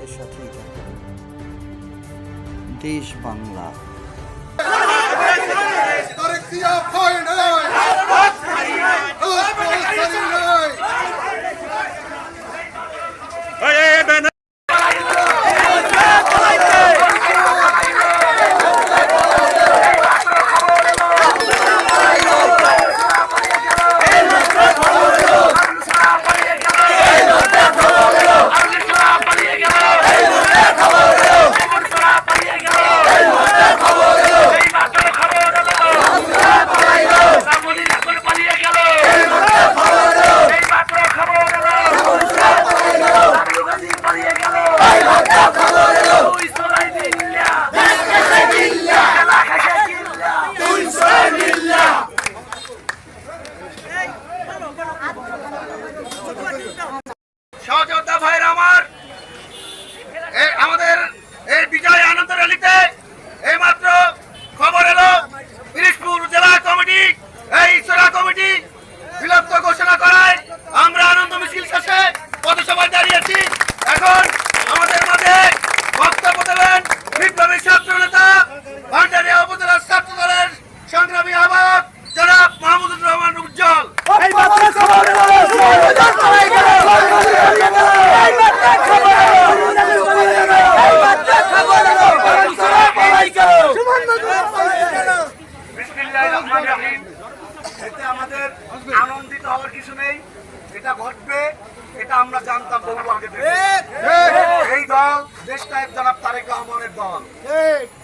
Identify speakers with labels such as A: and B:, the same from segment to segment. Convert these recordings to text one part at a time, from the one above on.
A: আমাদের সাথেই থাকুন। দেশ বাংলা।
B: সহযোদ্ধা ভাইরা আমার, আমাদের এই বিজয় আনন্দ র্যালিতে এইমাত্র খবর এলো পিরিজপুর জেলা কমিটি এই ইসরা কমিটি বিলুপ্ত ঘোষণা করায় আমরা আনন্দ মিছিল শেষে পথসভায় দাঁড়িয়েছি। এখন আমাদের মাঝে বক্তব্য দেবেন বিপ্লবী ছাত্র নেতা ভান্ডারিয়া উপজেলা ছাত্র দলের সংগ্রামী আহ্বায়ক জনাব মাহমুদুর রহমান উজ্জ্বল। এতে আমাদের আনন্দিত হওয়ার কিছু নেই, এটা ঘটবে এটা আমরা জানতাম বহু আগে থেকে। এই দল দেশনায়ক জনাব তারেক রহমানের দল।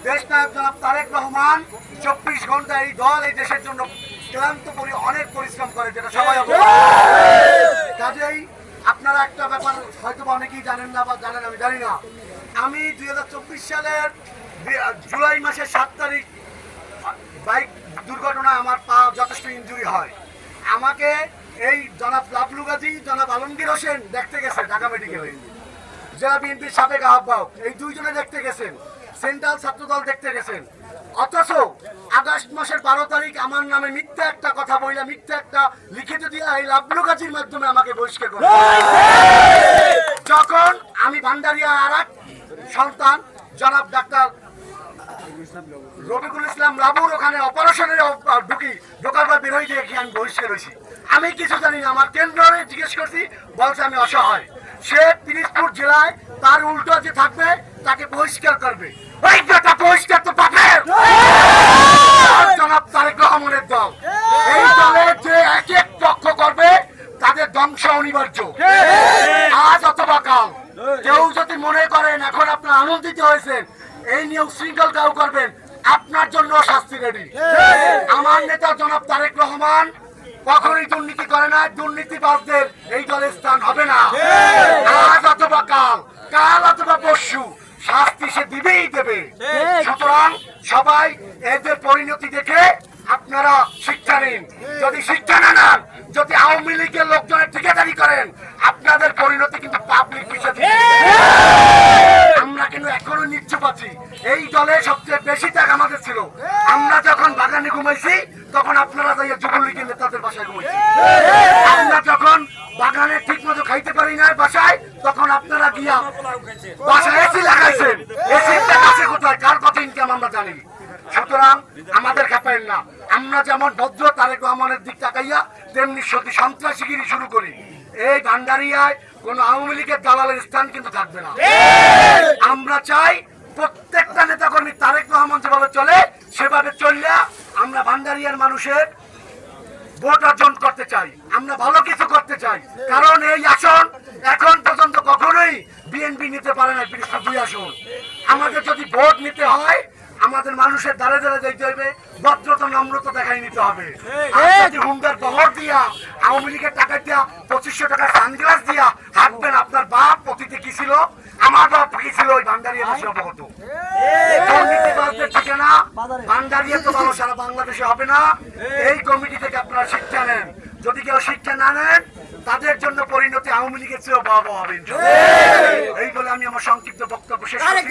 B: দেশনায়ক জনাব তারেক রহমান 24 ঘন্টা এই দল এই দেশের জন্য ক্লান্ত করে অনেক পরিশ্রম করে, যেটা সবাই কাজেই আপনারা একটা ব্যাপার হয়তো অনেকেই জানেন না বা জানেন, আমি জানি না। আমি 2024 সালের জুলাই মাসের 7 তারিখ বাইক দুর্ঘটনা আমার পা যথেষ্ট ইনজুরি হয়। আমাকে এই জনাব লাবলু গাজী জনাব আলমগীর হোসেন দেখতে গেছে ঢাকা মেডিকেলে, জেলা বিএনপির সাবেক আহ্বায়ক, এই দুইজনে দেখতে গেছেন, সেন্ট্রাল ছাত্রদল দেখতে গেছেন। অথচ আগস্ট মাসের 12 তারিখ আমার নামে মিথ্যা একটা কথা বইলা মিথ্যা একটা লিখিত দিয়া এই লাবলু গাজীর মাধ্যমে আমাকে বহিষ্কার করে। যখন আমি ভান্ডারিয়া আর এক সন্তান জনাব ডাক্তার রফিকুল ইসলাম লাবুর ওখানে অপারেশনে ঢোকার পর বের হয়ে গিয়ে আমি বহিষ্কার হয়েছি। আমি কিছু জানি না, আমার কেন্দ্রে জিজ্ঞেস করছি, বলছে আমি অসহায়। সে পিরিজপুর জেলায় তার উল্টো যে থাকবে তাকে বহিষ্কার করবে। বহিষ্কার তো পাবে জনাব তারেক রহমানের দল। এই দলের যে এক এক পক্ষ করবে তাদের ধ্বংস অনিবার্য, আজ অথবা কাল। কেউ যদি মনে করেন এখন আপনার আনন্দিত হয়েছেন, এই নিয়ে উশৃঙ্খল কাউ করবেন, আপনার জন্য শাস্তি রেডি। আমার নেতা জনাব তারেক রহমান কখনোই দুর্নীতি করে না, দুর্নীতিবাজদের এই দলের স্থান হবে না। আজ অথবা কাল, কাল অথবা পরশু শাস্তি সে দিবেই দেবে। সুতরাং সবাই এদের পরিণতি দেখে আপনারা শিক্ষা নিন। যদি শিক্ষা না নেন, যদি আওয়ামী লীগের লোকজনের ঠিকাদারি করেন, আপনাদের পরিণতি কিন্তু পাবলিক পিছিয়ে। আমরা কিন্তু এখনো নিশ্চুপ আছি। এই দলে সবচেয়ে বেশি ত্যাগ আমাদের ছিল। আমরা যখন বাগানে ঘুমাইছি তখন আপনারা যাইয়া যুবলীগের নেতাদের বাসায় ঘুমাইছি। আমরা যখন বাগানে ঠিক মতো খাইতে পারি না বাসায়, তখন আপনারা গিয়া বাসায় এসি লাগাইছেন। এসিটা কাছে কোথায়, কার কত ইনকাম আমরা জানি। সুতরাং আমাদের খেপাইন না। আমরা যেমন ভদ্র তারেক রহমানের দিক তাকাইয়া তেমনি সত্যি সন্ত্রাসীগিরি শুরু করি। এই ভান্ডারিয়ায় কোন আওয়ামী লীগের দালালের স্থান কিন্তু থাকবে না। আমরা চাই প্রত্যেকটা নেতা কর্মী তারেক রহমান যেভাবে চলে সেভাবে চললে আমরা ভান্ডারিয়ার মানুষের ভোট অর্জন করতে চাই, আমরা ভালো কিছু করতে চাই। কারণ এই আসন এখন পর্যন্ত কখনোই বিএনপি নিতে পারে না, পিরিজপুর 2 আসন। আমাদের যদি ভোট নিতে হয় আমাদের মানুষের দ্বারে দ্বারে যেতে হবে, ভদ্রতা নম্রতা দেখাই নিতে হবে। যদি হুন্ডার বহর দিয়া আওয়ামী লীগের টাকা দিয়া 2500 টাকা সানগ্লাস দিয়া হাঁটবেন, আপনার বাপ অতীতে কি ছিল, আমার বাপ কি ছিল, ওই ভান্ডারিয়া বেশি অবগত। ঠিকানা ভান্ডারিয়া তো ভালো সারা বাংলাদেশে হবে না। এই কমিটি থেকে আপনারা শিক্ষা নেন। যদি কেউ শিক্ষা না নেন তাদের জন্য পরিণতি আওয়ামী লীগের চেয়েও ভয়াবহ হবে। এই বলে আমি আমার সংক্ষিপ্ত বক্তব্য শেষ করছি।